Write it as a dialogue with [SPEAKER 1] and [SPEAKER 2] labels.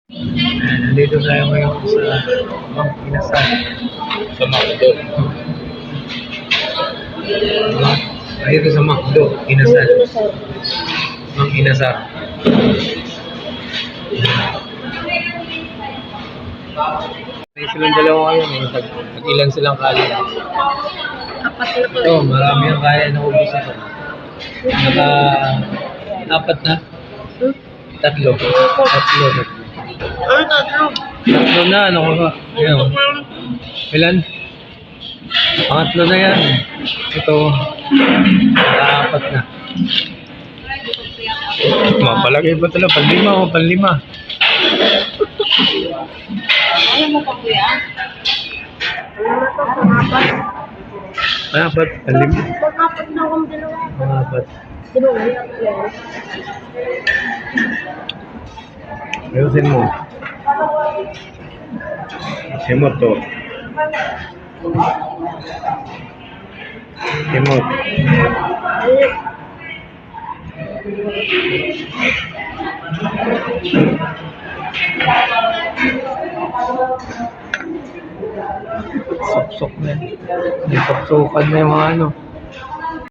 [SPEAKER 1] Nandito tayo ngayon sa Mang Inasal. Sa Macdo. Nandito sa Macdo, Inasal. Mang Inasal. May silang dalawa ngayon eh. Tag-ilan silang kaya. Ito, marami ang kaya na ubus ito. Apat na? Tatlo.
[SPEAKER 2] Ay, tatlo.
[SPEAKER 1] Tatlo na, ano ko ba? Ayan. Ilan? Pangatlo na yan. Ito, apat na. Mapalagay ba talaga? Panlima o panlima?
[SPEAKER 2] Ayaw mo pa kuya?
[SPEAKER 1] Apat, panlima.
[SPEAKER 2] Pag-apat na akong dalawa.
[SPEAKER 1] Apat.
[SPEAKER 2] Dalawa.
[SPEAKER 1] Ayusin mo. Simot to. Simot. Sok-sok na. May sok-sokan na yung mga ano.